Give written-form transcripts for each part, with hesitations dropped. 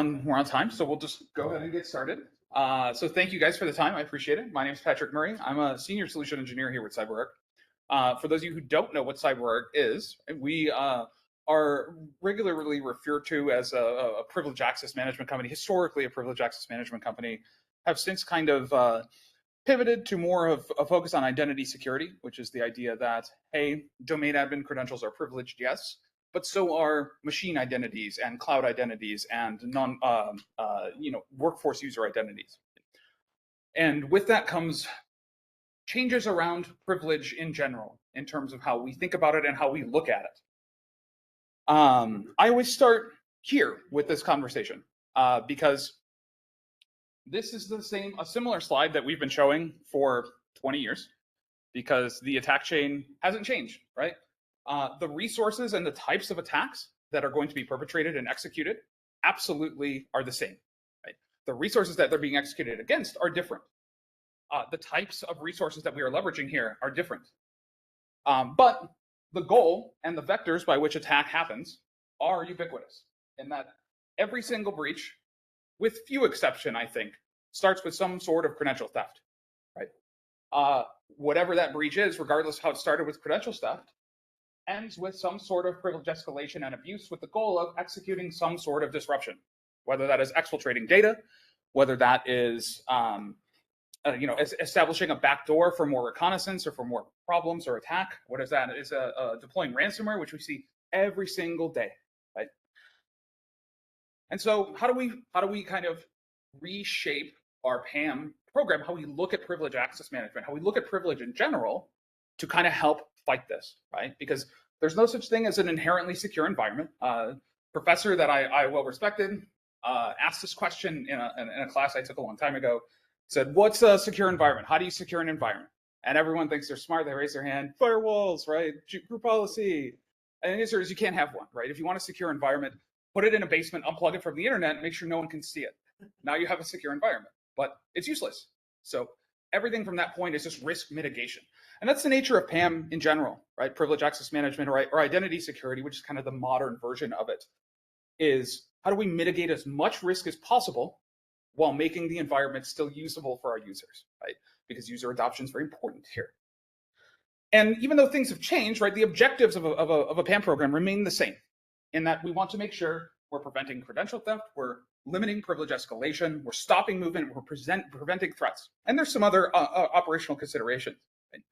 on time, so we'll just go ahead and get started. So thank you guys for the time. I appreciate it. My name is Patrick Murray. I'm a senior solution engineer here with CyberArk. For those of you who don't know what CyberArk is, we are regularly referred to as a privileged access management company, historically a privileged access management company, have since kind of pivoted to more of a focus on identity security, which is the idea that, hey, domain admin credentials are privileged, yes, but so are machine identities and cloud identities and workforce user identities. And with that comes changes around privilege in general, in terms of how we think about it and how we look at it. I always start here with this conversation because this is a similar slide that we've been showing for 20 years, because the attack chain hasn't changed, right? The resources and the types of attacks that are going to be perpetrated and executed absolutely are the same, right? The resources that they're being executed against are different. The types of resources that we are leveraging here are different. But the goal and the vectors by which attack happens are ubiquitous, in that every single breach, with few exception, I think, starts with some sort of credential theft, right? Whatever that breach is, regardless of how it started with credential theft, ends with some sort of privilege escalation and abuse with the goal of executing some sort of disruption, whether that is exfiltrating data, whether that is establishing a backdoor for more reconnaissance or for more problems or attack. What is that? Is deploying ransomware, which we see every single day, right? And so how do we kind of reshape our PAM program, how we look at privilege access management, how we look at privilege in general to kind of help fight this, right? Because there's no such thing as an inherently secure environment. Professor that I well respected asked this question in a class I took a long time ago. Said, what's a secure environment? How do you secure an environment? And everyone thinks they're smart. They raise their hand. Firewalls, right? Group policy. And the answer is you can't have one, right? If you want a secure environment, put it in a basement, unplug it from the internet, and make sure no one can see it. Now you have a secure environment, but it's useless. So everything from that point is just risk mitigation. And that's the nature of PAM in general, right? Privilege access management or identity security, which is kind of the modern version of it, is how do we mitigate as much risk as possible while making the environment still usable for our users, right? Because user adoption is very important here. And even though things have changed, right, the objectives of a PAM program remain the same, in that we want to make sure we're preventing credential theft, we're limiting privilege escalation, we're stopping movement, we're preventing threats. And there's some other operational considerations. Right?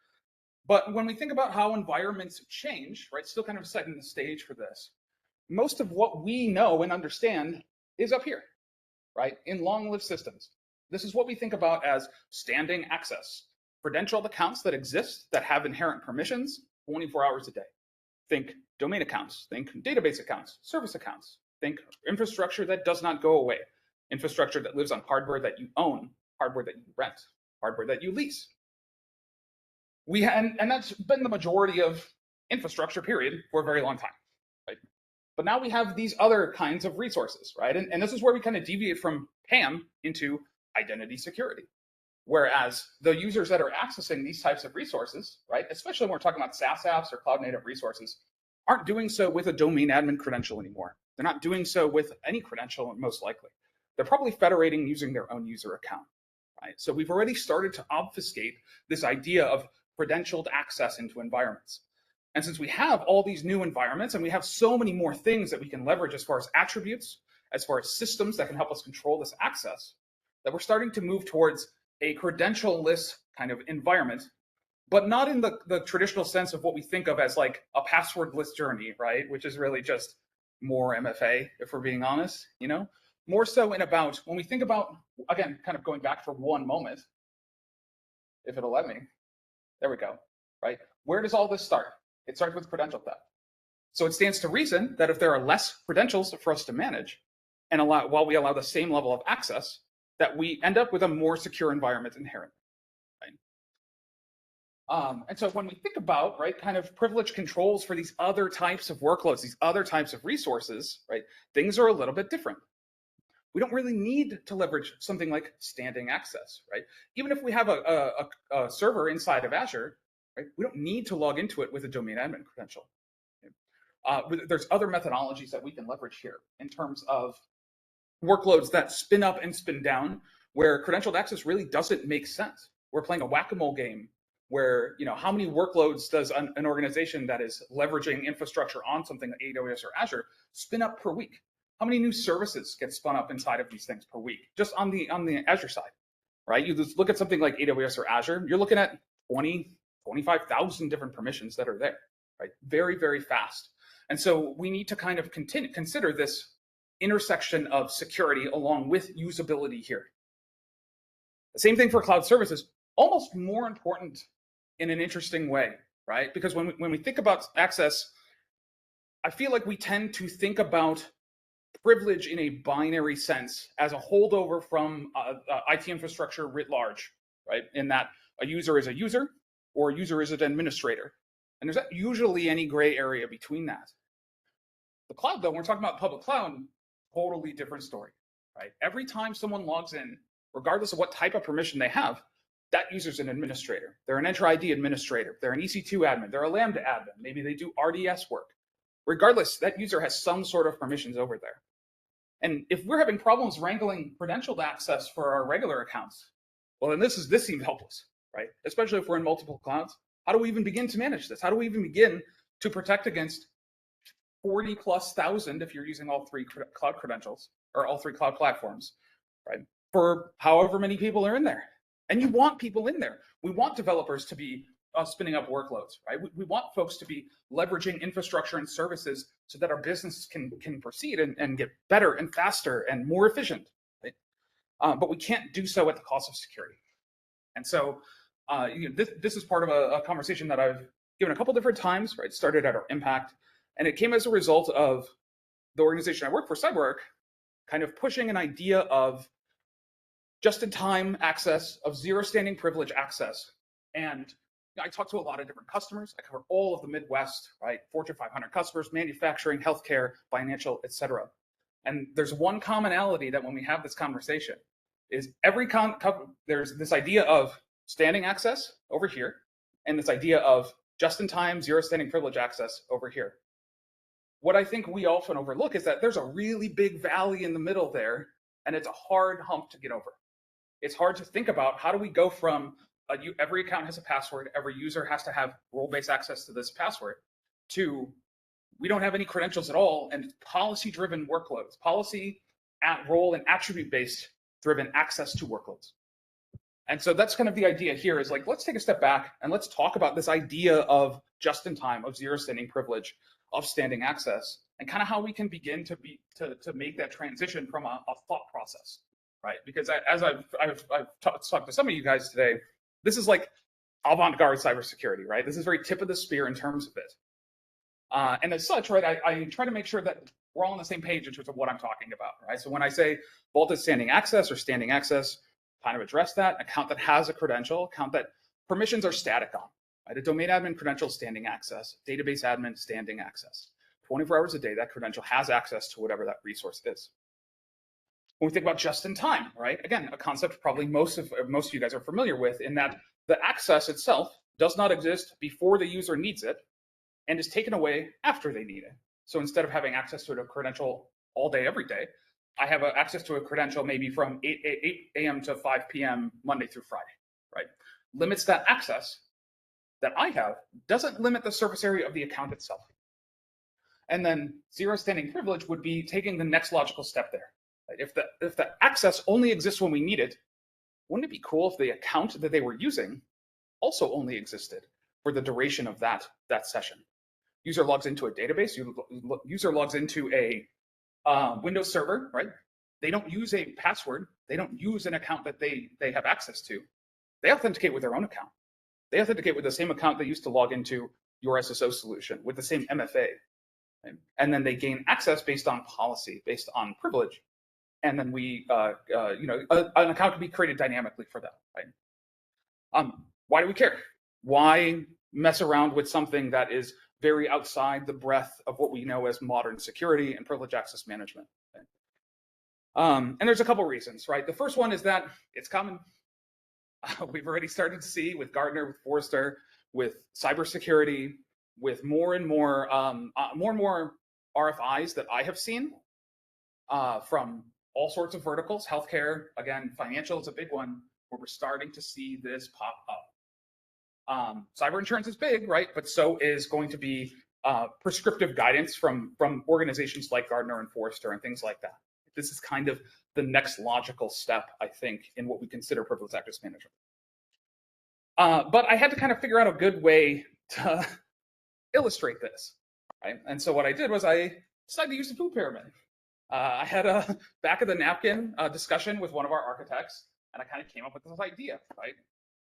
But when we think about how environments change, right, still kind of setting the stage for this, most of what we know and understand is up here, right, in long-lived systems. This is what we think about as standing access, credentialed accounts that exist that have inherent permissions 24 hours a day. Think domain accounts, think database accounts, service accounts, think infrastructure that does not go away, infrastructure that lives on hardware that you own, hardware that you rent, hardware that you lease. And that's been the majority of infrastructure, period, for a very long time, right? But now we have these other kinds of resources, right? And this is where we kind of deviate from PAM into identity security. Whereas the users that are accessing these types of resources, right, especially when we're talking about SaaS apps or cloud native resources, aren't doing so with a domain admin credential anymore. They're not doing so with any credential, most likely. They're probably federating using their own user account, right? So we've already started to obfuscate this idea of credentialed access into environments. And since we have all these new environments and we have so many more things that we can leverage as far as attributes, as far as systems that can help us control this access, that we're starting to move towards a credential-less kind of environment, but not in the traditional sense of what we think of as like a passwordless journey, right? Which is really just more MFA, if we're being honest, you know? More so in about, when we think about, again, kind of going back for one moment, if it'll let me, there we go, right? Where does all this start? It starts with credential theft. So it stands to reason that if there are less credentials for us to manage, and while we allow the same level of access, that we end up with a more secure environment inherently, right? And so when we think about, right, kind of privilege controls for these other types of workloads, these other types of resources, right, things are a little bit different. We don't really need to leverage something like standing access, right? Even if we have a server inside of Azure, right, we don't need to log into it with a domain admin credential. There's other methodologies that we can leverage here in terms of workloads that spin up and spin down, where credentialed access really doesn't make sense. We're playing a whack-a-mole game where, how many workloads does an organization that is leveraging infrastructure on something like AWS or Azure spin up per week? How many new services get spun up inside of these things per week, just on the Azure side, right? You just look at something like AWS or Azure, you're looking at 20, 25,000 different permissions that are there, right? Very, very fast. And so we need to kind of consider this intersection of security along with usability here. The same thing for cloud services, almost more important in an interesting way, right? Because when we think about access, I feel like we tend to think about privilege in a binary sense as a holdover from IT infrastructure writ large, right? In that a user is a user or a user is an administrator. And there's not usually any gray area between that. The cloud, though, when we're talking about public cloud, totally different story, right? Every time someone logs in, regardless of what type of permission they have, that user's an administrator. They're an Enter ID administrator. They're an EC2 admin. They're a Lambda admin. Maybe they do RDS work. Regardless, that user has some sort of permissions over there. And if we're having problems wrangling credentialed access for our regular accounts, well, then this seems helpless, right? Especially if we're in multiple clouds. How do we even begin to manage this? How do we even begin to protect against 40,000+ if you're using all three cloud credentials or all three cloud platforms, right? For however many people are in there. And you want people in there. We want developers to be spinning up workloads, right? We want folks to be leveraging infrastructure and services so that our business can proceed and get better and faster and more efficient, right? But we can't do so at the cost of security. And so this is part of a conversation that I've given a couple different times, right? Started at our Impact, and it came as a result of the organization I work for, CyberArk, kind of pushing an idea of just-in-time access, of zero standing privilege access. And I talk to a lot of different customers. I cover all of the Midwest, right? Fortune 500 customers, manufacturing, healthcare, financial, et cetera. And there's one commonality that when we have this conversation is there's this idea of standing access over here, and this idea of just-in-time zero standing privilege access over here. What I think we often overlook is that there's a really big valley in the middle there, and it's a hard hump to get over. It's hard to think about how do we go from every account has a password, every user has to have role-based access to this password, to we don't have any credentials at all, and policy-driven workloads, policy, role, and attribute-based driven access to workloads. And so that's kind of the idea here is like, let's take a step back and let's talk about this idea of just-in-time, of zero standing privilege, of standing access, and kind of how we can begin to make that transition from a thought process, right? Because as I've talked to some of you guys today, this is like avant-garde cybersecurity, right? This is very tip of the spear in terms of it. And as such, right, I try to make sure that we're all on the same page in terms of what I'm talking about, right? So when I say vaulted standing access or standing access, kind of address that, account that has a credential, account that permissions are static on, right? A domain admin credential, standing access, database admin, standing access. 24 hours a day, that credential has access to whatever that resource is. When we think about just in time, right? Again, a concept probably most of you guys are familiar with, in that the access itself does not exist before the user needs it and is taken away after they need it. So instead of having access to a credential all day, every day, I have access to a credential maybe from 8 a.m. to 5 p.m. Monday through Friday, right? Limits that access that I have, doesn't limit the surface area of the account itself. And then zero standing privilege would be taking the next logical step there. Right? If the access only exists when we need it, wouldn't it be cool if the account that they were using also only existed for the duration of that session? User logs into a database, user logs into a Windows server, right? They don't use a password. They don't use an account that they have access to. They authenticate with their own account. They authenticate with the same account they used to log into your SSO solution, with the same MFA. Right? And then they gain access based on policy, based on privilege. And then an account can be created dynamically for them, right? Why do we care? Why mess around with something that is very outside the breadth of what we know as modern security and privilege access management? Right? And there's a couple reasons, right? The first one is that it's common. We've already started to see with Gartner, with Forrester, with cybersecurity, with more and more RFIs that I have seen from all sorts of verticals, healthcare, again, financial is a big one, where we're starting to see this pop up. Cyber insurance is big, right? But so is going to be prescriptive guidance from organizations like Gartner and Forrester and things like that. This is kind of the next logical step, I think, in what we consider privileged access management. But I had to kind of figure out a good way to illustrate this, right? And so what I did was I decided to use the food pyramid. I had a back of the napkin discussion with one of our architects, and I kind of came up with this idea, right?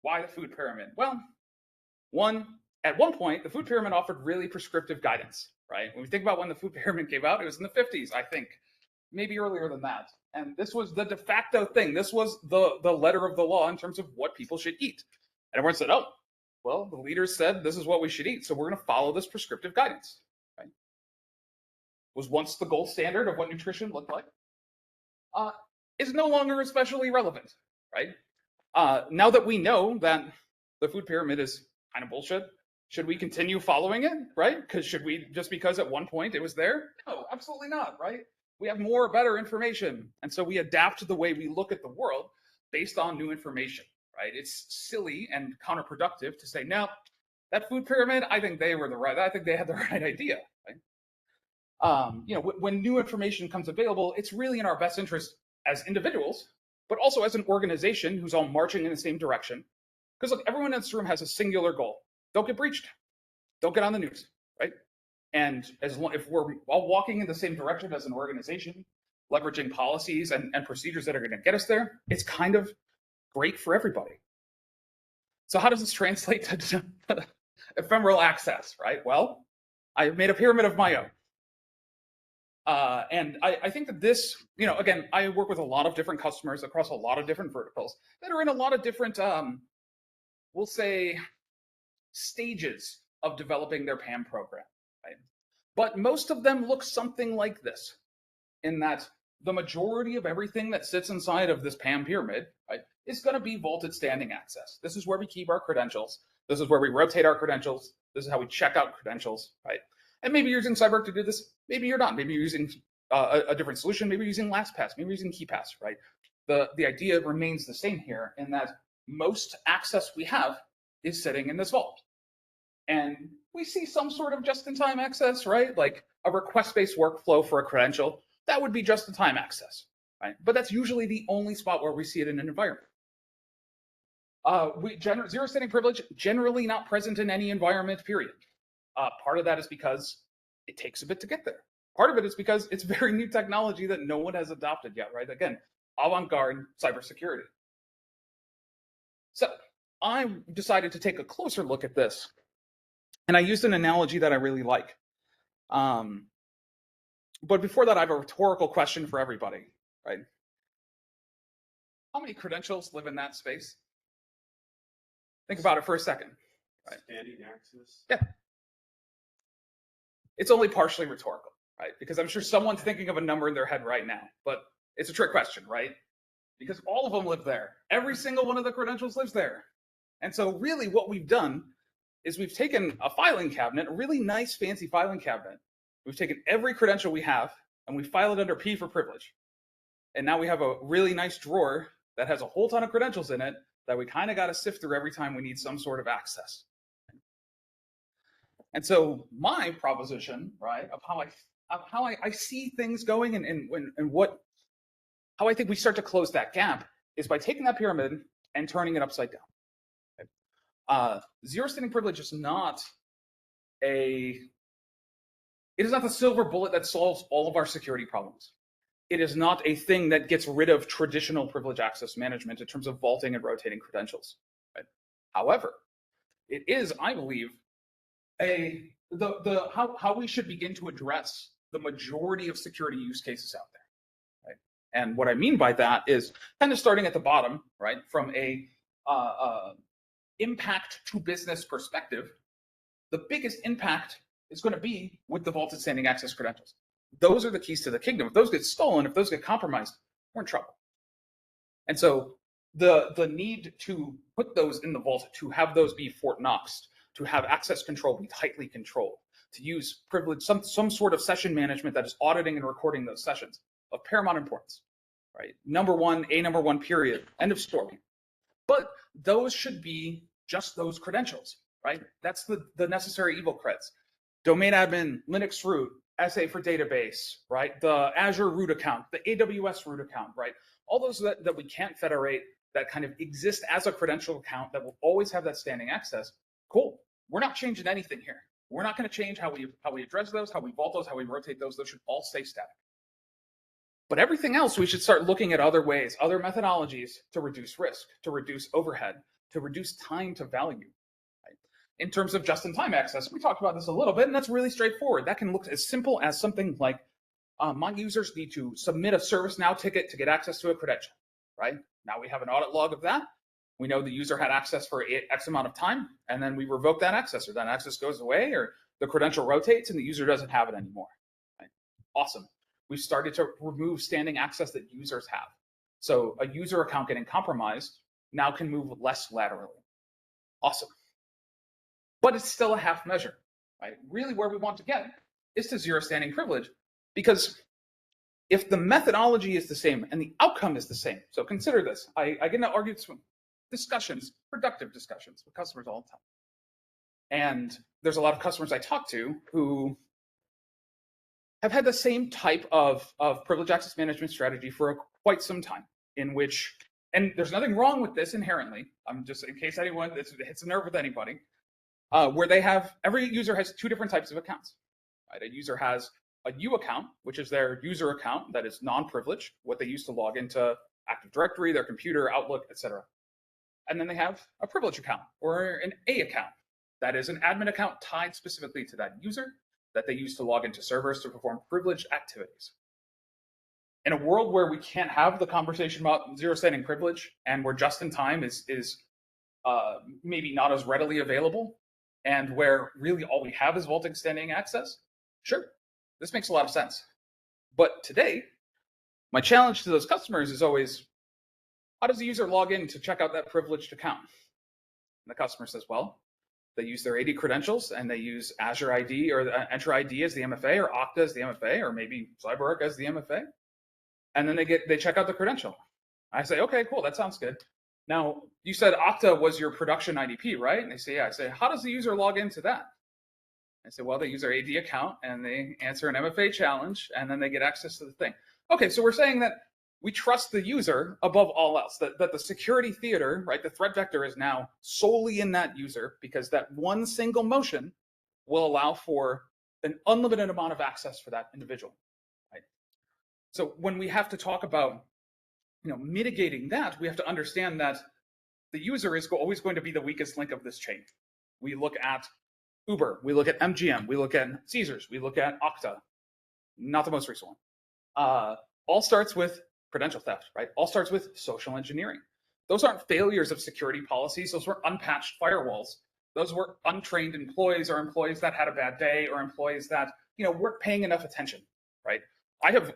Why the food pyramid? Well, at one point, the food pyramid offered really prescriptive guidance, right? When we think about when the food pyramid came out, it was in the 50s, I think, maybe earlier than that. And this was the de facto thing. This was the letter of the law in terms of what people should eat. And everyone said, oh, well, the leaders said this is what we should eat, so we're going to follow this prescriptive guidance, right? Was once the gold standard of what nutrition looked like, is no longer especially relevant, right? Now that we know that the food pyramid is kind of bullshit, should we continue following it, right? Just because at one point it was there? No, absolutely not, right? We have more, better information. And so we adapt the way we look at the world based on new information, right? It's silly and counterproductive to say, no, that food pyramid, I think they had the right idea, right? When new information comes available, it's really in our best interest as individuals, but also as an organization who's all marching in the same direction. Because look, everyone in this room has a singular goal. Don't get breached. Don't get on the news, right? And if we're all walking in the same direction as an organization, leveraging policies and procedures that are going to get us there, it's kind of great for everybody. So how does this translate to ephemeral access, right? Well, I made a pyramid of my own. And I think that this, again, I work with a lot of different customers across a lot of different verticals that are in a lot of different, we'll say, stages of developing their PAM program, right? But most of them look something like this, in that the majority of everything that sits inside of this PAM pyramid, right, is going to be vaulted standing access. This is where we keep our credentials. This is where we rotate our credentials. This is how we check out credentials, right? And maybe you're using CyberArk to do this. Maybe you're not. Maybe you're using a different solution. Maybe you're using LastPass. Maybe you're using KeyPass, right? The idea remains the same here, in that most access we have is sitting in this vault. And we see some sort of just-in-time access, right? Like a request-based workflow for a credential, that would be just-in-time access, right? But that's usually the only spot where we see it in an environment. Zero standing privilege, generally not present in any environment, period. Part of that is because it takes a bit to get there. Part of it is because it's very new technology that no one has adopted yet, right? Again, avant-garde cybersecurity. So I decided to take a closer look at this, and I used an analogy that I really like. But before that, I have a rhetorical question for everybody, right? How many credentials live in that space? Think about it for a second. Right? Standing access? Yeah. It's only partially rhetorical, right? Because I'm sure someone's thinking of a number in their head right now, but it's a trick question, right? Because all of them live there. Every single one of the credentials lives there. And so really what we've done is we've taken a filing cabinet, a really nice fancy filing cabinet. We've taken every credential we have and we file it under P for privilege. And now we have a really nice drawer that has a whole ton of credentials in it that we kind of got to sift through every time we need some sort of access. And so my proposition, right, of how I see things going and how I think we start to close that gap is by taking that pyramid and turning it upside down. Okay? Zero standing privilege is not the silver bullet that solves all of our security problems. It is not a thing that gets rid of traditional privilege access management in terms of vaulting and rotating credentials. Right? However, it is, I believe, how we should begin to address the majority of security use cases out there. Right? And what I mean by that is kind of starting at the bottom, right, from a impact to business perspective. The biggest impact is going to be with the vaulted standing access credentials. Those are the keys to the kingdom. If those get stolen, if those get compromised, we're in trouble. And so the need to put those in the vault, to have those be Fort Knoxed, to have access control be tightly controlled, to use privilege, some sort of session management that is auditing and recording those sessions, of paramount importance. right? Number one period, end of story. But those should be just those credentials, right? That's the necessary evil creds. Domain admin, Linux root, SA for database, right? The Azure root account, the AWS root account, right? All those that we can't federate, that kind of exist as a credential account that will always have that standing access. Cool. We're not changing anything here. We're not going to change how we address those, how we vault those, how we rotate those. Those should all stay static. But everything else, we should start looking at other ways, other methodologies to reduce risk, to reduce overhead, to reduce time to value. Right? In terms of just-in-time access, we talked about this a little bit, and that's really straightforward. That can look as simple as something like my users need to submit a ServiceNow ticket to get access to a credential, right? Now we have an audit log of that. We know the user had access for X amount of time, and then we revoke that access, or that access goes away, or the credential rotates and the user doesn't have it anymore. Right? Awesome. We've started to remove standing access that users have. So a user account getting compromised now can move less laterally. Awesome. But it's still a half measure, right? Really where we want to get is to zero standing privilege, because if the methodology is the same and the outcome is the same, so consider this. I get into arguments, discussions, productive discussions with customers all the time. And there's a lot of customers I talk to who have had the same type of privilege access management strategy for quite some time, in which, and there's nothing wrong with this inherently, I'm just, in case anyone, it hits a nerve with anybody, where they have, every user has two different types of accounts, right? A user has a U account, which is their user account that is non-privileged, what they use to log into Active Directory, their computer, Outlook, etc. And then they have a privilege account, or an A account, that is an admin account tied specifically to that user, that they use to log into servers to perform privileged activities. In a world where we can't have the conversation about zero standing privilege, and where just in time is maybe not as readily available, and where really all we have is vaulting standing access, sure, this makes a lot of sense. But today, my challenge to those customers is always, how does the user log in to check out that privileged account? And the customer says, well, they use their AD credentials and they use Azure ID or Entra ID as the MFA, or Okta as the MFA, or maybe CyberArk as the MFA. And then they check out the credential. I say, okay, cool, that sounds good. Now, you said Okta was your production IDP, right? And they say, yeah. I say, how does the user log into that? I say, well, they use their AD account and they answer an MFA challenge, and then they get access to the thing. Okay, so we're saying that we trust the user above all else, that the security theater, right, the threat vector is now solely in that user, because that one single motion will allow for an unlimited amount of access for that individual, right? So when we have to talk about, mitigating that, we have to understand that the user is always going to be the weakest link of this chain. We look at Uber, we look at MGM, we look at Caesars, we look at Okta, not the most recent one. All starts with credential theft, right? All starts with social engineering. Those aren't failures of security policies. Those were unpatched firewalls. Those were untrained employees, or employees that had a bad day, or employees that, weren't paying enough attention, right? I have,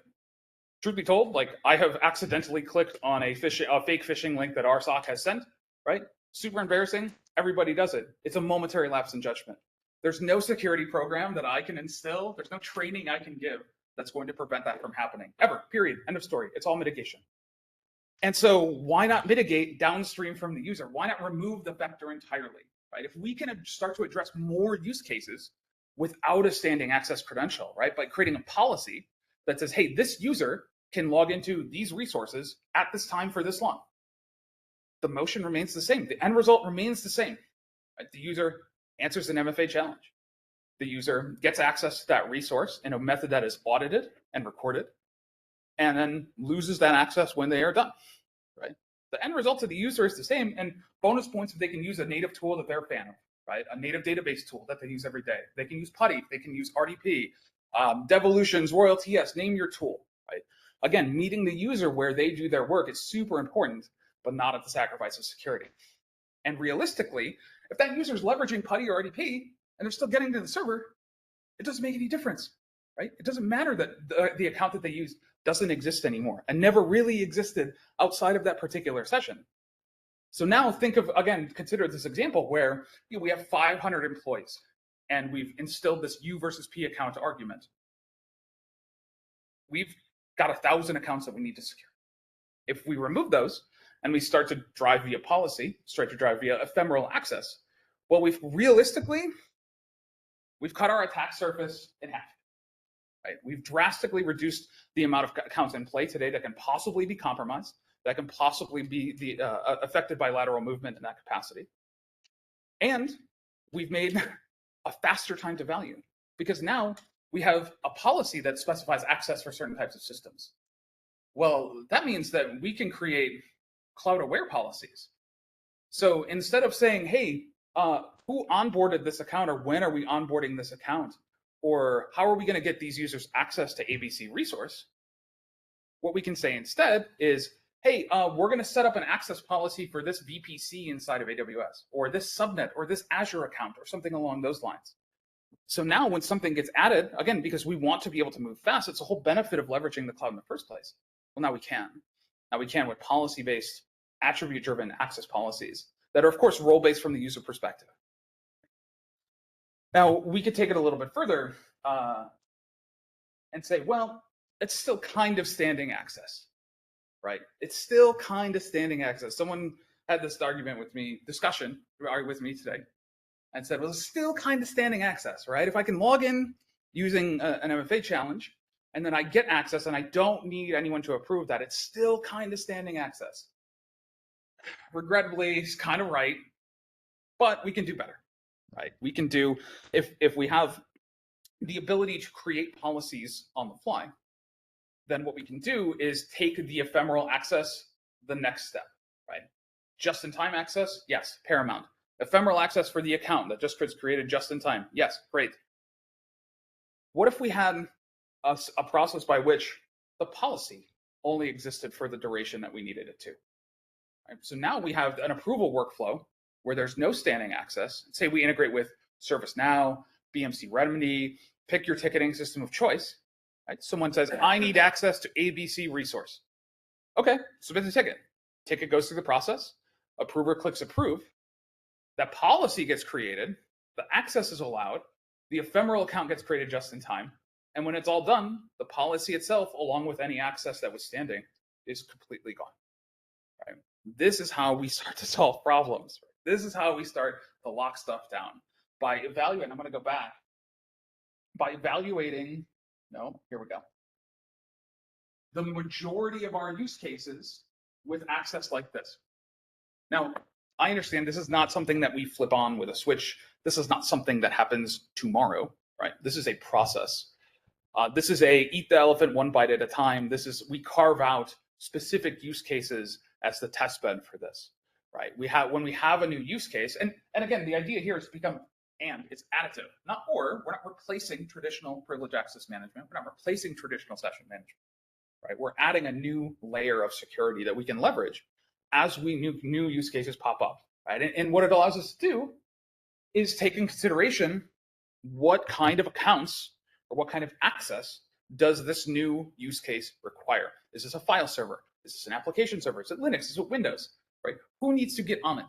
truth be told, I have accidentally clicked on a fake phishing link that our SOC has sent, right? Super embarrassing. Everybody does it. It's a momentary lapse in judgment. There's no security program that I can instill. There's no training I can give that's going to prevent that from happening, ever, period, end of story. It's all mitigation. And so why not mitigate downstream from the user? Why not remove the vector entirely, right? If we can start to address more use cases without a standing access credential, right? By creating a policy that says, hey, this user can log into these resources at this time for this long. The motion remains the same. The end result remains the same. Right? The user answers an MFA challenge. The user gets access to that resource in a method that is audited and recorded, and then loses that access when they are done, right? The end result to the user is the same, and bonus points if they can use a native tool that they're a fan of, right? A native database tool that they use every day. They can use PuTTY, they can use RDP, Devolutions, Royal TS, name your tool, right? Again, meeting the user where they do their work is super important, but not at the sacrifice of security. And realistically, if that user is leveraging PuTTY or RDP, and they're still getting to the server, it doesn't make any difference, right? It doesn't matter that the account that they use doesn't exist anymore and never really existed outside of that particular session. So now think of, again, consider this example where we have 500 employees and we've instilled this U versus P account argument. We've got 1,000 accounts that we need to secure. If we remove those and we start to drive via policy, start to drive via ephemeral access, well, we've cut our attack surface in half. Right? We've drastically reduced the amount of accounts in play today that can possibly be compromised, that can possibly be affected by lateral movement in that capacity. And we've made a faster time to value, because now we have a policy that specifies access for certain types of systems. Well, that means that we can create cloud-aware policies. So instead of saying, hey, who onboarded this account, or when are we onboarding this account, or how are we going to get these users access to ABC resource, what we can say instead is, hey, we're going to set up an access policy for this VPC inside of AWS, or this subnet, or this Azure account, or something along those lines. So now when something gets added, again, because we want to be able to move fast, it's a whole benefit of leveraging the cloud in the first place. Well, now we can. Now we can with policy-based, attribute-driven access policies that are, of course, role-based from the user perspective. Now, we could take it a little bit further and say, well, it's still kind of standing access, right? It's still kind of standing access. Someone had this discussion with me today, and said, well, it's still kind of standing access, right? If I can log in using an MFA challenge, and then I get access and I don't need anyone to approve that, it's still kind of standing access. Regrettably, he's kind of right, but we can do better, right? We can do, if we have the ability to create policies on the fly, then what we can do is take the ephemeral access the next step, right? Just-in-time access, yes, paramount. Ephemeral access for the account that just gets created just in time, yes, great. What if we had a process by which the policy only existed for the duration that we needed it to? Right? So now we have an approval workflow where there's no standing access. Say we integrate with ServiceNow, BMC Remedy, pick your ticketing system of choice. Right? Someone says, I need access to ABC resource. Okay, submit the ticket. Ticket goes through the process. Approver clicks approve. That policy gets created. The access is allowed. The ephemeral account gets created just in time. And when it's all done, the policy itself, along with any access that was standing, is completely gone. Right? This is how we start to solve problems. Right? This is how we start to lock stuff down. By evaluating, I'm going to go back. By evaluating, no, here we go. The majority of our use cases with access like this. Now, I understand this is not something that we flip on with a switch. This is not something that happens tomorrow, right? This is a process. This is a eat the elephant one bite at a time. We carve out specific use cases as the test bed for this, right? When we have a new use case, and again, the idea here is to become it's additive, not or. We're not replacing traditional privilege access management. We're not replacing traditional session management, right? We're adding a new layer of security that we can leverage as new use cases pop up, right? And what it allows us to do is take in consideration what kind of accounts or what kind of access does this new use case require? Is this a file server? Is this an application server? Is it Linux? Is it Windows? Right? Who needs to get on it?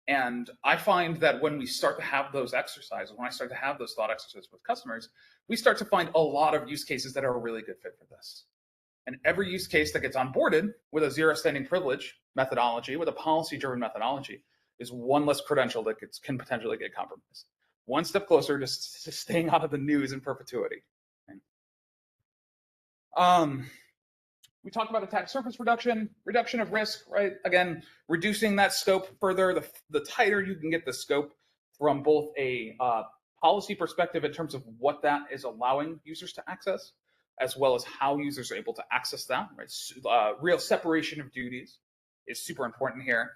And I find that when we start to have those exercises, when I start to have those thought exercises with customers, we start to find a lot of use cases that are a really good fit for this. And every use case that gets onboarded with a zero standing privilege methodology, with a policy-driven methodology, is one less credential that can potentially get compromised. One step closer to staying out of the news in perpetuity. We talked about attack surface reduction of risk, right? Again, reducing that scope further. The tighter you can get the scope from both a policy perspective in terms of what that is allowing users to access, as well as how users are able to access that, right? Real separation of duties is super important here.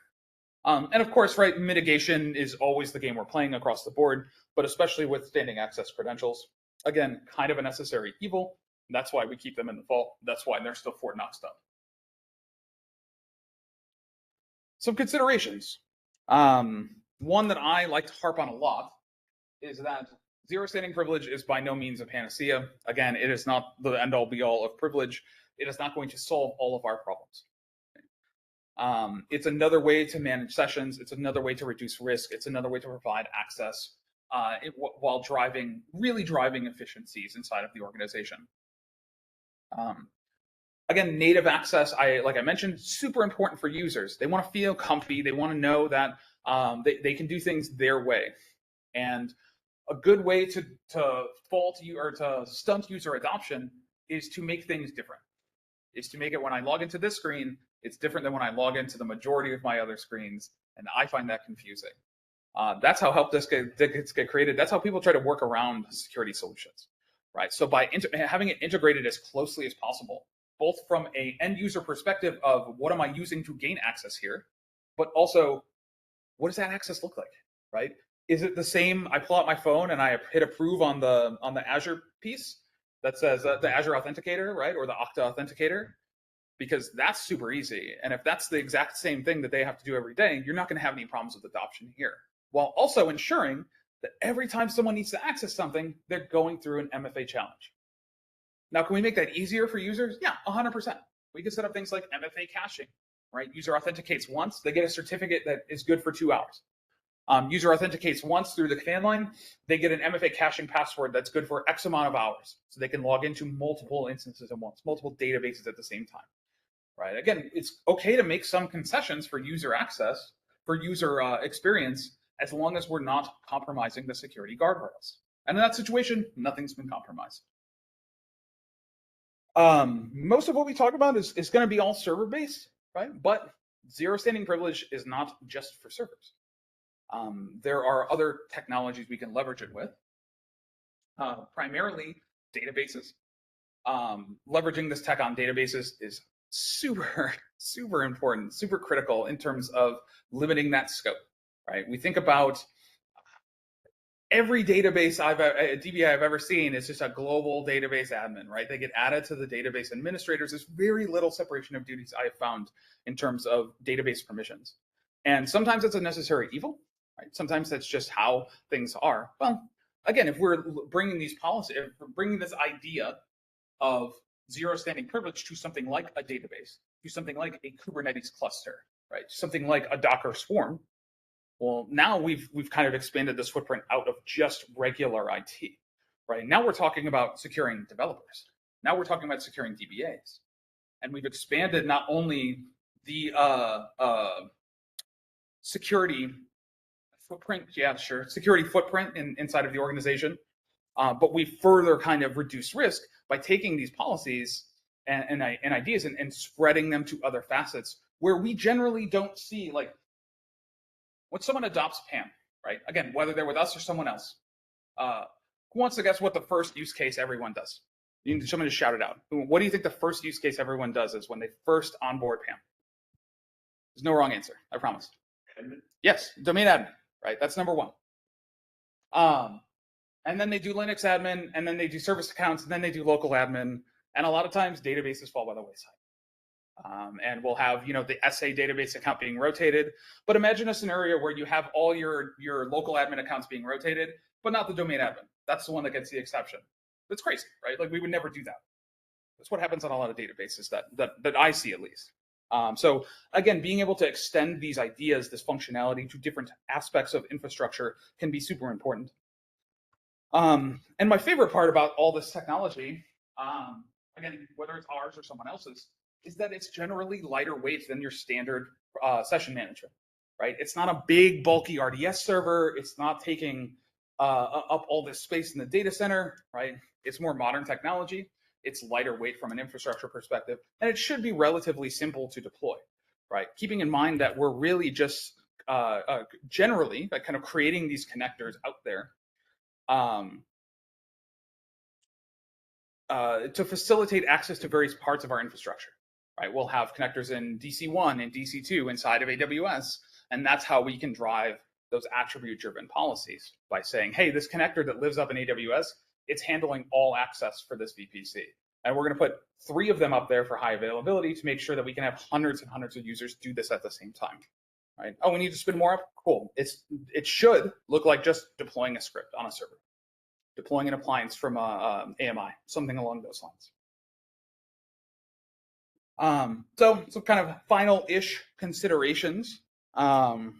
And of course, right, mitigation is always the game we're playing across the board, but especially with standing access credentials. Again, kind of a necessary evil. That's why we keep them in the vault. That's why they're still Fort Knox stuff. Some considerations. One that I like to harp on a lot is that zero standing privilege is by no means a panacea. Again, it is not the end-all be-all of privilege. It is not going to solve all of our problems. It's another way to manage sessions. It's another way to reduce risk. It's another way to provide access while really driving efficiencies inside of the organization. Again, native access, like I mentioned, super important for users. They want to feel comfy. They want to know that they can do things their way. And a good way to fault you or to stunt user adoption is to make things different. Is to make it when I log into this screen, it's different than when I log into the majority of my other screens, and I find that confusing. That's how help desk gets created. That's how people try to work around security solutions, right? So by having it integrated as closely as possible, both from a end user perspective of what am I using to gain access here, but also what does that access look like, right? Is it the same? I pull out my phone and I hit approve on the Azure piece that says the Azure Authenticator, right, or the Okta Authenticator, because that's super easy. And if that's the exact same thing that they have to do every day, you're not going to have any problems with adoption here, while also ensuring that every time someone needs to access something, they're going through an MFA challenge. Now, can we make that easier for users? Yeah, 100%. We can set up things like MFA caching, right? User authenticates once, they get a certificate that is good for 2 hours. User authenticates once through the command line, they get an MFA caching password that's good for X amount of hours. So they can log into multiple instances at once, multiple databases at the same time, right? Again, it's okay to make some concessions for user access, for user experience, as long as we're not compromising the security guardrails. And in that situation, nothing's been compromised. Most of what we talk about is going to be all server-based, right? But zero standing privilege is not just for servers. There are other technologies we can leverage it with, primarily databases. Leveraging this tech on databases is super, super important, super critical in terms of limiting that scope, right? We think about every database DBA I've ever seen is just a global database admin, right? They get added to the database administrators. There's very little separation of duties I have found in terms of database permissions. And sometimes it's a necessary evil, right? Sometimes that's just how things are. Well, again, if we're bringing these policies, if we're bringing this idea of zero standing privilege to something like a database, to something like a Kubernetes cluster, right? Something like a Docker swarm. Well, now we've kind of expanded this footprint out of just regular IT, right? Now we're talking about securing developers. Now we're talking about securing DBAs, and we've expanded not only the security footprint, yeah, sure, security footprint inside of the organization, but we further kind of reduce risk by taking these policies and ideas and spreading them to other facets where we generally don't see, like, when someone adopts PAM, right? Again, whether they're with us or someone else, who wants to guess what the first use case everyone does? Someone just shout it out. What do you think the first use case everyone does is when they first onboard PAM? There's no wrong answer, I promise. Admin? Yes, domain admin, right? That's number one. And then they do Linux admin, and then they do service accounts, and then they do local admin. And a lot of times databases fall by the wayside. And we'll have, the SA database account being rotated. But imagine a scenario where you have all your local admin accounts being rotated, but not the domain admin. That's the one that gets the exception. That's crazy, right? Like, we would never do that. That's what happens on a lot of databases that I see, at least. So again, being able to extend these ideas, this functionality to different aspects of infrastructure can be super important. And my favorite part about all this technology, again, whether it's ours or someone else's, is that it's generally lighter weight than your standard session manager, right? It's not a big, bulky RDS server. It's not taking up all this space in the data center, right? It's more modern technology. It's lighter weight from an infrastructure perspective, and it should be relatively simple to deploy, right? Keeping in mind that we're really just generally kind of creating these connectors out there to facilitate access to various parts of our infrastructure. Right, we'll have connectors in DC1 and DC2 inside of AWS, and that's how we can drive those attribute-driven policies by saying, hey, this connector that lives up in AWS, it's handling all access for this VPC. And we're going to put 3 of them up there for high availability to make sure that we can have hundreds and hundreds of users do this at the same time. Right? Oh, we need to spin more up? Cool. It should look like just deploying a script on a server, deploying an appliance from AMI, something along those lines. So kind of final-ish considerations. Finding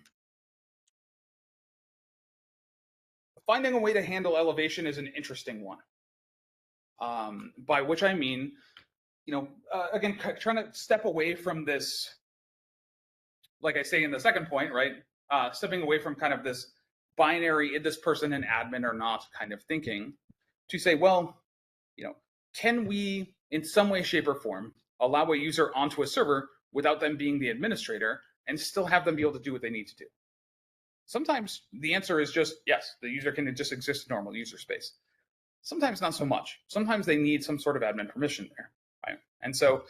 a way to handle elevation is an interesting one. By which I mean, again, trying to step away from this, like I say in the second point, right? Stepping away from kind of this binary, is this person an admin or not kind of thinking, to say, well, can we, in some way, shape, or form, allow a user onto a server without them being the administrator and still have them be able to do what they need to do? Sometimes the answer is just yes, the user can just exist in normal user space. Sometimes not so much. Sometimes they need some sort of admin permission there, right? And so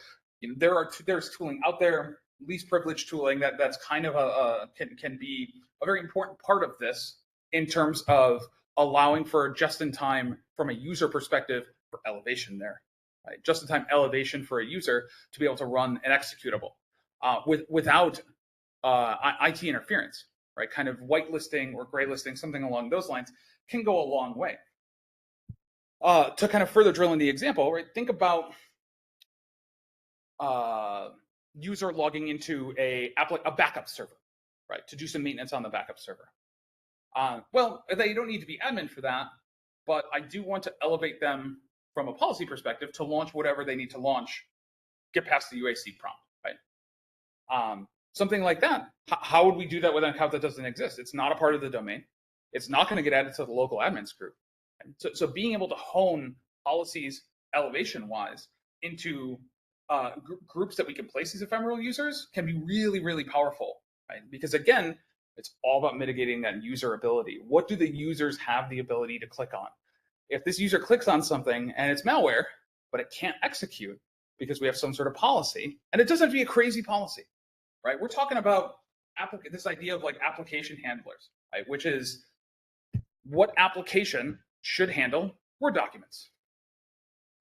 there's tooling out there, least privilege tooling that's kind of can be a very important part of this in terms of allowing for just in time from a user perspective for elevation there, right? Just in time elevation for a user to be able to run an executable without IT interference, right? Kind of whitelisting or graylisting, something along those lines, can go a long way. To kind of further drill in the example, right? Think about user logging into a backup server, right? To do some maintenance on the backup server. Well, they don't need to be admin for that, but I do want to elevate them from a policy perspective to launch whatever they need to launch, get past the UAC prompt, right? Something like that. How would we do that with an account that doesn't exist? It's not a part of the domain. It's not going to get added to the local admins group. So being able to hone policies elevation-wise into groups that we can place these ephemeral users can be really, really powerful, right? Because again, it's all about mitigating that user ability. What do the users have the ability to click on? If this user clicks on something and it's malware, but it can't execute because we have some sort of policy, and it doesn't have to be a crazy policy, right? We're talking about this idea of like application handlers, right? Which is what application should handle Word documents?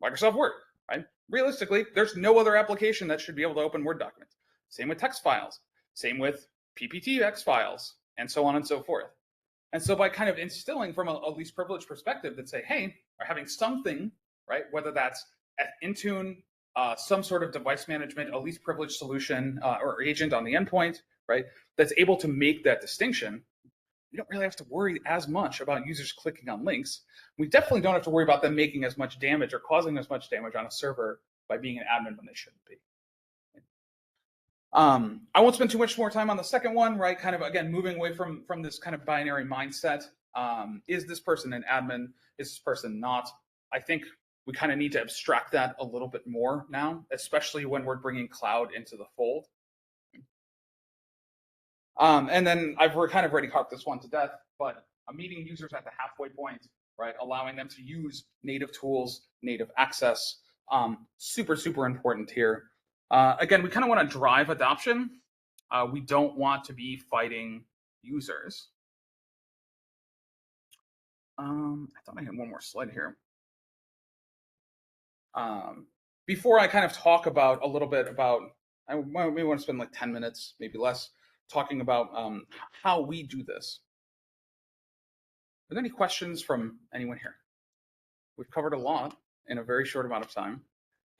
Microsoft Word, right? Realistically, there's no other application that should be able to open Word documents. Same with text files, same with PPTX files, and so on and so forth. And so by kind of instilling from a least privileged perspective that say, hey, we're having something, right? Whether that's Intune, some sort of device management, a least privileged solution or agent on the endpoint, right? That's able to make that distinction. We don't really have to worry as much about users clicking on links. We definitely don't have to worry about them making as much damage or causing as much damage on a server by being an admin when they shouldn't be. I won't spend too much more time on the second one, right? Kind of, again, moving away from this kind of binary mindset. Is this person an admin? Is this person not? I think we kind of need to abstract that a little bit more now, especially when we're bringing cloud into the fold. And then I've kind of already harped this one to death, but meeting users at the halfway point, right? Allowing them to use native tools, native access, super, super important here. Again, we kind of want to drive adoption. We don't want to be fighting users. I thought I had one more slide here. Before I kind of talk about a little bit about, I maybe want to spend like 10 minutes, maybe less, talking about how we do this. Are there any questions from anyone here? We've covered a lot in a very short amount of time.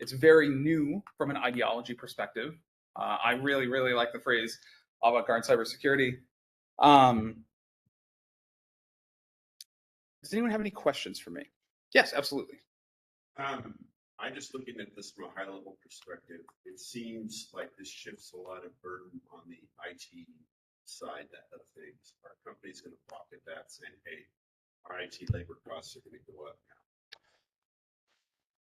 It's very new from an ideology perspective. I really, really like the phrase avant-garde cybersecurity. Does anyone have any questions for me? Yes, absolutely. I'm just looking at this from a high level perspective. It seems like this shifts a lot of burden on the IT side of things. Our company's going to pocket that saying, hey, our IT labor costs are going to go up now.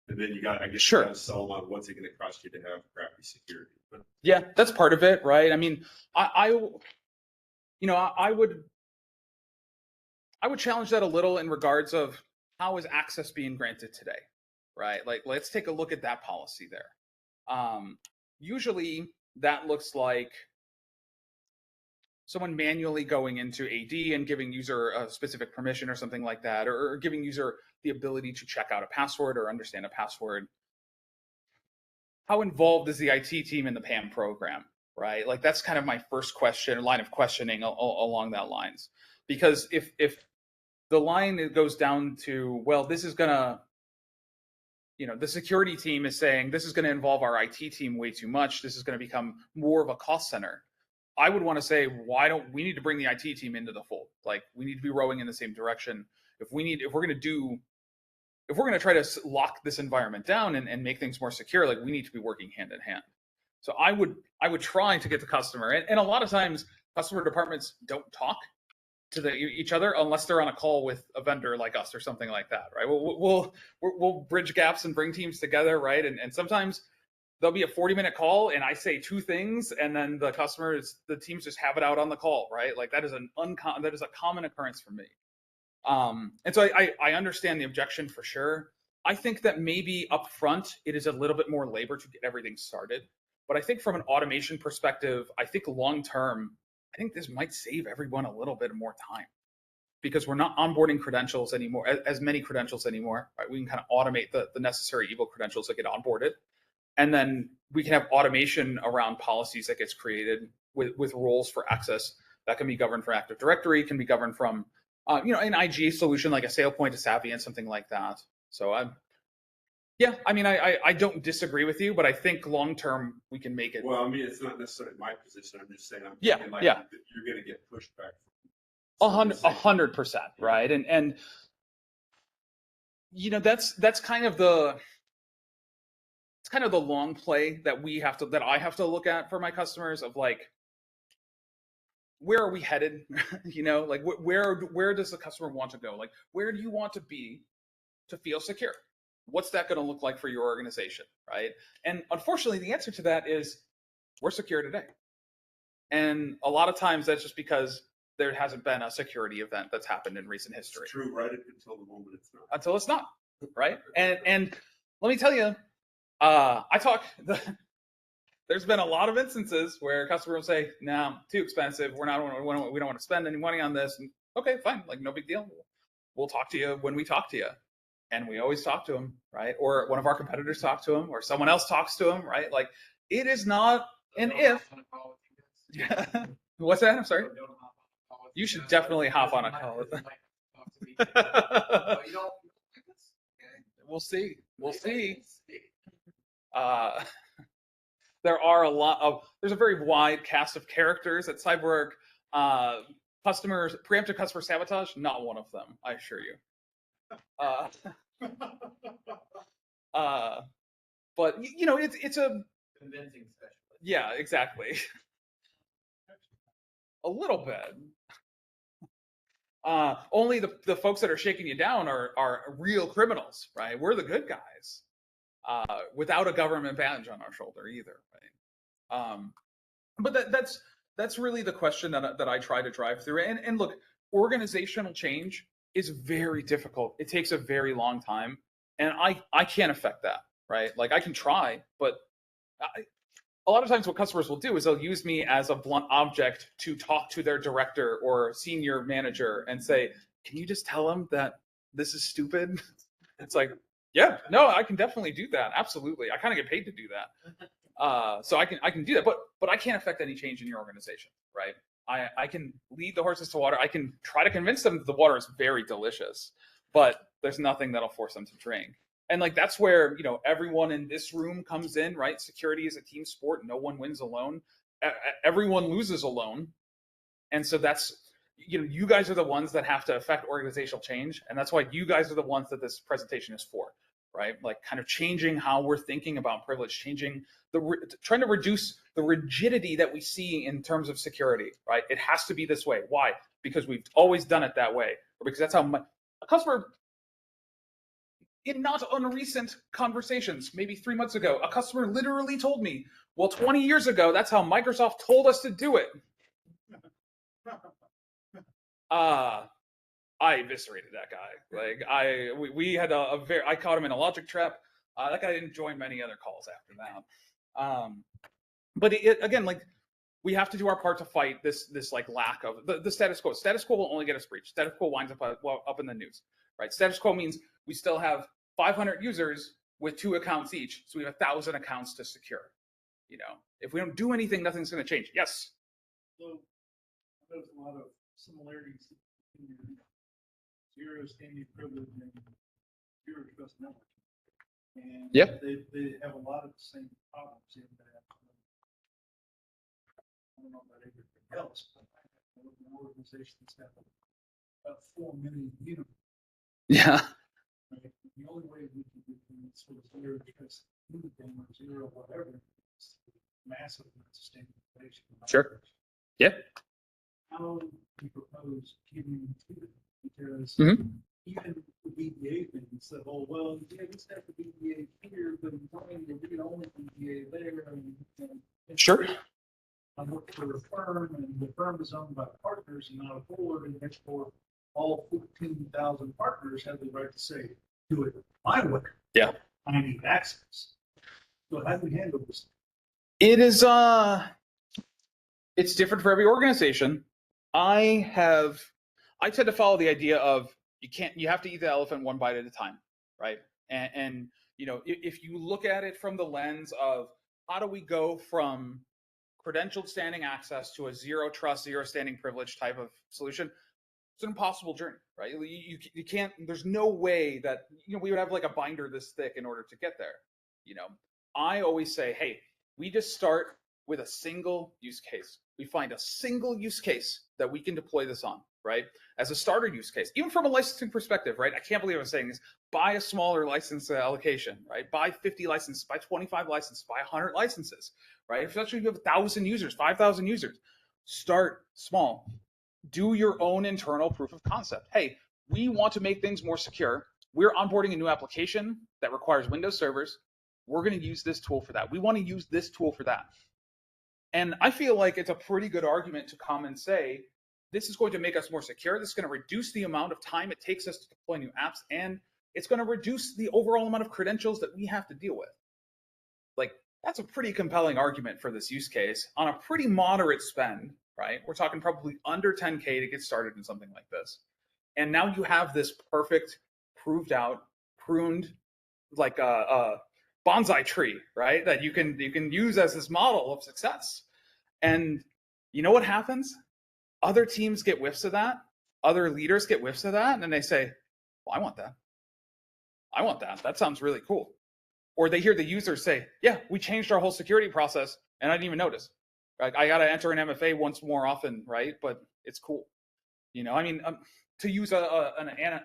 And then you got, I guess, sure, you got to sell on what's it going to cost you to have crappy security. But yeah, that's part of it, right? I mean, I would challenge that a little in regards of how is access being granted today, right? Like, let's take a look at that policy there. Usually that looks like someone manually going into AD and giving user a specific permission or something like that, or giving user the ability to check out a password or understand a password. How involved is the IT team in the PAM program, right? Like, that's kind of my first question, line of questioning along that lines. Because if the line goes down to, well, this is gonna, the security team is saying this is gonna involve our IT team way too much, this is gonna become more of a cost center, I would want to say, why don't we need to bring the IT team into the fold? Like, we need to be rowing in the same direction. If we're going to do if we're going to try to lock this environment down and make things more secure, like we need to be working hand in hand. So I would try to get the customer, and a lot of times customer departments don't talk to each other unless they're on a call with a vendor like us or something like that, right? We'll bridge gaps and bring teams together, right? And sometimes there'll be a 40-minute call and I say two things and then the teams just have it out on the call, right? Like that is a common occurrence for me. And so I understand the objection for sure. I think that maybe up front it is a little bit more labor to get everything started. But I think from an automation perspective, I think long term, I think this might save everyone a little bit more time because we're not onboarding credentials anymore, as many credentials anymore, right? We can kind of automate the necessary evil credentials that get onboarded. And then we can have automation around policies that gets created with roles for access that can be governed from Active Directory, can be governed from an IGA solution like a SailPoint to Savient, something like that. So I don't disagree with you, but I think long term we can make it. Well, I mean, it's not necessarily my position. I'm just saying you're going to get pushback. 100%, right? And that's kind of the long play that I have to look at for my customers of like, where are we headed? Like where does the customer want to go? Like, where do you want to be to feel secure? What's that going to look like for your organization, right? And unfortunately, the answer to that is we're secure today. And a lot of times that's just because there hasn't been a security event that's happened in recent history. It's true, right? Until the moment it's not. Until it's not, right? And let me tell you, there's been a lot of instances where customers will say, "No, too expensive. We don't want to spend any money on this." And okay, fine, like no big deal. We'll talk to you when we talk to you, and we always talk to them, right? Or one of our competitors talk to them, or someone else talks to them, right? Like it is not an if. What's that? I'm sorry. You should definitely hop on a call with them. We'll see. There's a very wide cast of characters at CyberArk. Preemptive customer sabotage, not one of them, I assure you. But it's a convincing specialist. Yeah, exactly. A little bit. Only the folks that are shaking you down are real criminals, right? We're the good guys, without a government badge on our shoulder either, right? But that's really the question that I try to drive through. And look, organizational change is very difficult. It takes a very long time, and I can't affect that, right? Like I can try, but a lot of times what customers will do is they'll use me as a blunt object to talk to their director or senior manager and say, "Can you just tell them that this is stupid?" It's like, yeah, no, I can definitely do that. Absolutely. I kind of get paid to do that. So I can do that, but I can't affect any change in your organization, right? I can lead the horses to water. I can try to convince them that the water is very delicious, but there's nothing that'll force them to drink. And like that's where everyone in this room comes in, right? Security is a team sport. No one wins alone. Everyone loses alone. And so that's you guys are the ones that have to affect organizational change, and that's why you guys are the ones that this presentation is for, right? Like kind of changing how we're thinking about privilege, trying to reduce the rigidity that we see in terms of security, right? It has to be this way. Why? Because we've always done it that way, or because that's how a customer. In not unrecent conversations, maybe 3 months ago, a customer literally told me, "Well, 20 years ago, that's how Microsoft told us to do it." I eviscerated that guy. Like we had I caught him in a logic trap. That guy didn't join many other calls after that. But again, like we have to do our part to fight this like lack of the status quo. Status quo will only get us breached. Status quo winds up in the news, right? Status quo means we still have 500 users with 2 accounts each, so we have 1,000 accounts to secure. If we don't do anything, nothing's going to change. Yes. So there's a lot of similarities in your zero standing privilege and zero trust network, and yep. they have a lot of the same problems in that. I don't know about everything else, but I know an organization that's got about 4 million uniforms. Yeah. Right? the only way we can do things with zero trust, anything or zero whatever, is massive sustainable innovation. Sure. Yeah. How do you propose getting to it? Because Mhm. even the BDA thing, said, oh, well, yeah, this has the BDA here, but it's only the read-only BDA there. And Sure. I work for a firm, and the firm is owned by partners and not a board, and therefore all 14,000 partners have the right to say, do it my way. Yeah. I need access. So how do we handle this? It is it's different for every organization. I tend to follow the idea of you have to eat the elephant one bite at a time, right? And you know, if you look at it from the lens of how do we go from credentialed standing access to a zero trust, zero standing privilege type of solution, it's an impossible journey, right? You can't, there's no way that, you know, we would have like a binder this thick in order to get there. You know, I always say, hey, we just start with a single use case. We find a single use case that we can deploy this on, right? As a starter use case, even from a licensing perspective, right? I can't believe I'm saying this. Buy a smaller license allocation, right? Buy 50 licenses, buy 25 licenses, buy 100 licenses, right? Especially if you have 1,000 users, 5,000 users. Start small. Do your own internal proof of concept. Hey, we want to make things more secure. We're onboarding a new application that requires Windows servers. We're going to use this tool for that. We want to use this tool for that. And I feel like it's a pretty good argument to come and say, this is going to make us more secure. This is going to reduce the amount of time it takes us to deploy new apps, and it's going to reduce the overall amount of credentials that we have to deal with. Like, that's a pretty compelling argument for this use case on a pretty moderate spend, right? We're talking probably under 10K to get started in something like this. And now you have this perfect, proved out, pruned, like a bonsai tree, right? That you can use as this model of success. And you know what happens? Other teams get whiffs of that. Other leaders get whiffs of that, and they say, well, I want that. I want that. That sounds really cool. Or they hear the user say, yeah, we changed our whole security process and I didn't even notice. Like, I got to enter an MFA once more often, right? But it's cool. You know, I mean, to use an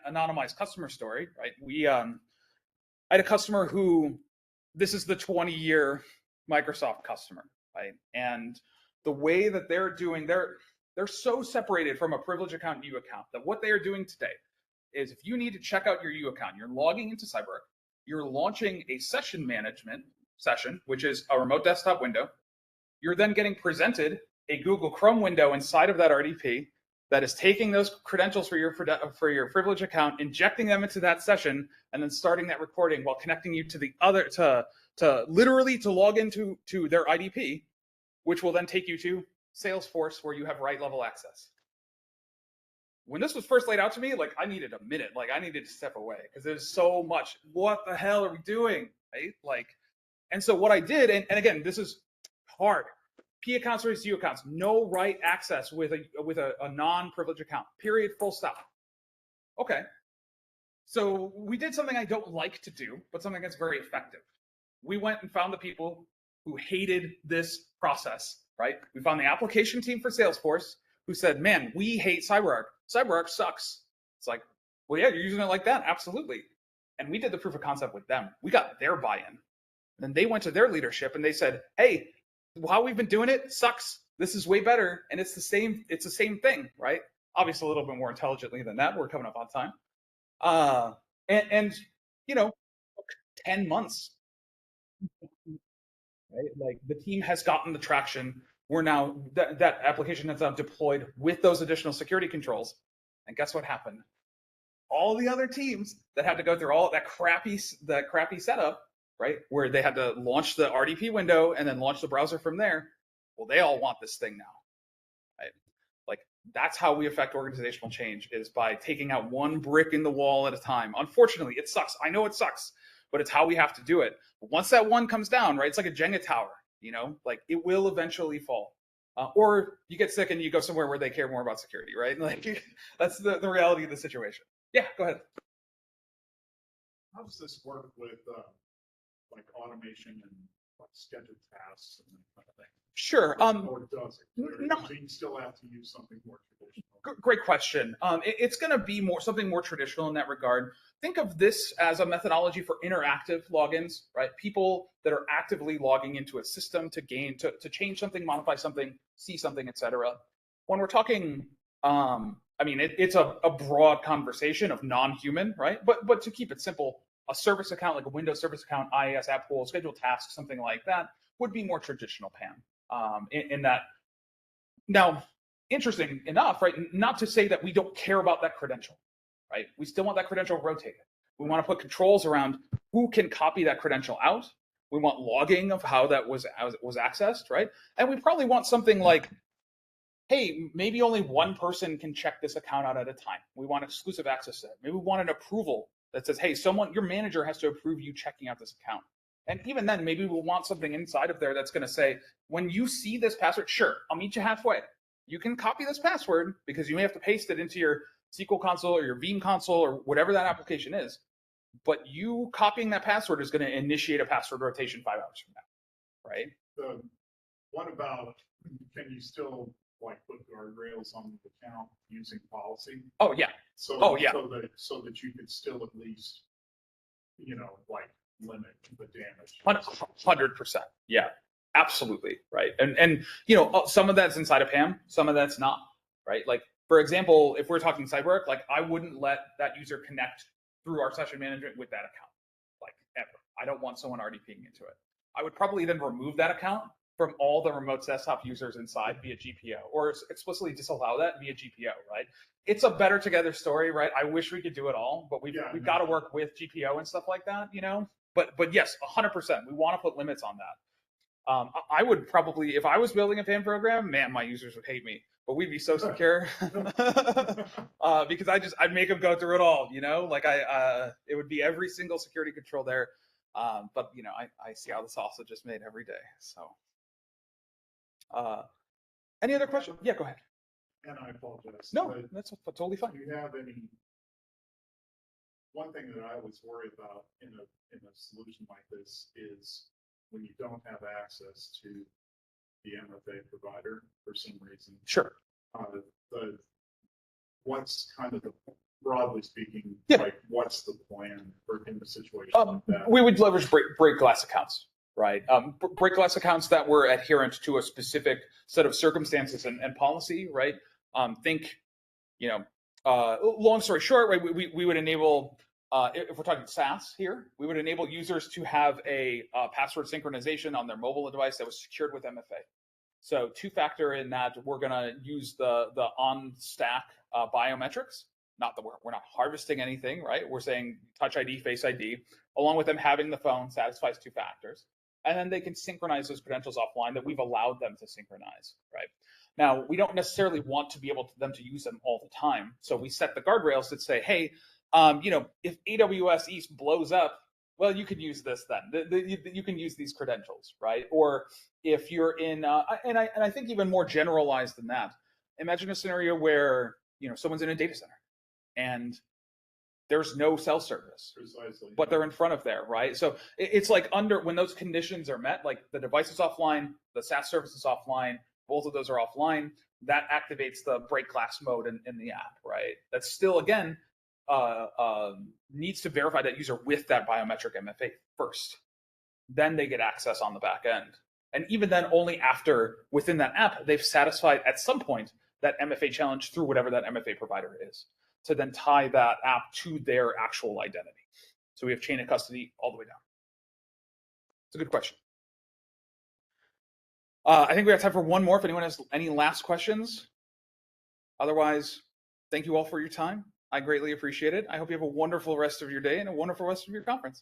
anonymized customer story, right? I had a customer who, this is the 20-year Microsoft customer, right? And the way that they're doing, they're so separated from a privilege account U account that what they are doing today is, if you need to check out your U account, you're logging into CyberArk, you're launching a session management session, which is a remote desktop window. You're then getting presented a Google Chrome window inside of that RDP that is taking those credentials for your privilege account, injecting them into that session, and then starting that recording while connecting you to the other to literally to log into their IDP, which will then take you to Salesforce where you have right level access. When this was first laid out to me, like, I needed a minute, like I needed to step away because there's so much. What the hell are we doing, right? Like, and so what I did, and again, this is hard. P accounts versus U accounts, no right access with a non-privileged account. Period. Full stop. Okay. So we did something I don't like to do, but something that's very effective. We went and found the people who hated this process, right? We found the application team for Salesforce who said, man, we hate CyberArk. CyberArk sucks. It's like, well, yeah, you're using it like that. Absolutely. And we did the proof of concept with them. We got their buy-in. Then they went to their leadership and they said, hey, how we've been doing it sucks. This is way better. And it's the same thing, right? Obviously a little bit more intelligently than that. We're coming up on time. And you know, 10 months, right? Like, the team has gotten the traction. We're now, that application is now deployed with those additional security controls. And guess what happened? All the other teams that had to go through all that crappy setup, right, where they had to launch the RDP window and then launch the browser from there, well, they all want this thing now, right? Like, that's how we affect organizational change, is by taking out one brick in the wall at a time. Unfortunately, it sucks. I know it sucks, but it's how we have to do it. But once that one comes down, right, it's like a Jenga tower, you know, like, it will eventually fall. Or you get sick and you go somewhere where they care more about security, right? Like, that's the reality of the situation. Yeah, go ahead. How does this work with like automation and like scheduled tasks and that kind of thing? Sure. Or does it? No. Do you still have to use something more traditional? Great question. It's going to be something more traditional in that regard. think of this as a methodology for interactive logins, right? People that are actively logging into a system to gain, to change something, modify something, see something, etc. When we're talking, I mean, it's a broad conversation of non-human, right? But to keep it simple, a service account like a Windows service account, IIS app pool, scheduled tasks, something like that would be more traditional PAM in that. Now, interesting enough, right? Not to say that we don't care about that credential, right? We still want that credential rotated. We want to put controls around who can copy that credential out. We want logging of how that was accessed, right? And we probably want something like, hey, maybe only one person can check this account out at a time. We want exclusive access to it. Maybe we want an approval that says, hey, your manager has to approve you checking out this account. And even then, maybe we'll want something inside of there that's going to say, when you see this password, sure, I'll meet you halfway. You can copy this password because you may have to paste it into your SQL console or your Veeam console or whatever that application is. But you copying that password is going to initiate a password rotation 5 hours from now, right? What about, can you still like put guardrails on the account using policy? Oh yeah. So that you could still at least, like limit the damage. 100%. Yeah, absolutely. Right. And some of that's inside of PAM, some of that's not, right? Like, for example, if we're talking CyberArk, like I wouldn't let that user connect through our session management with that account, like ever. I don't want someone already peeking into it. I would probably then remove that account from all the remote desktop users inside via GPO, or explicitly disallow that via GPO, right? It's a better together story, right? I wish we could do it all, but we've got to work with GPO and stuff like that, But yes, 100%, we want to put limits on that. I would probably, if I was building a PAM program, man, my users would hate me, but we'd be so secure because I'd make them go through it all, like it would be every single security control there. But I see how the sausage is made every day. So, any other questions? Yeah, go ahead. And I apologize. No, that's totally fine. Do you have any? One thing that I always worry about in a solution like this is when you don't have access to the MFA provider for some reason. Sure. What's kind of the, broadly speaking, like what's the plan for in a situation like that? We would leverage break glass accounts, right? Break glass accounts that were adherent to a specific set of circumstances and policy, right? Long story short, right? We would enable, if we're talking SaaS here, we would enable users to have a password synchronization on their mobile device that was secured with MFA. So two-factor in that we're going to use the on-stack biometrics. Not that we're not harvesting anything, right? We're saying Touch ID, Face ID, along with them having the phone satisfies 2 factors. And then they can synchronize those credentials offline that we've allowed them to synchronize, right? Now, we don't necessarily want to be able to them to use them all the time. So we set the guardrails that say, hey, if AWS East blows up, well, you can use this then. You can use these credentials, right? Or if you're in, and I think even more generalized than that, imagine a scenario where someone's in a data center and there's no cell service, Precisely, but they're in front of there, right? So it's like when those conditions are met, like the device is offline, the SaaS service is offline, both of those are offline, that activates the break glass mode in the app, right? That's still, again, needs to verify that user with that biometric MFA first. Then they get access on the back end. And even then, only after, within that app, they've satisfied at some point that MFA challenge through whatever that MFA provider is, to then tie that app to their actual identity. So we have chain of custody all the way down. It's a good question. I think we have time for one more if anyone has any last questions. Otherwise, thank you all for your time. I greatly appreciate it. I hope you have a wonderful rest of your day and a wonderful rest of your conference.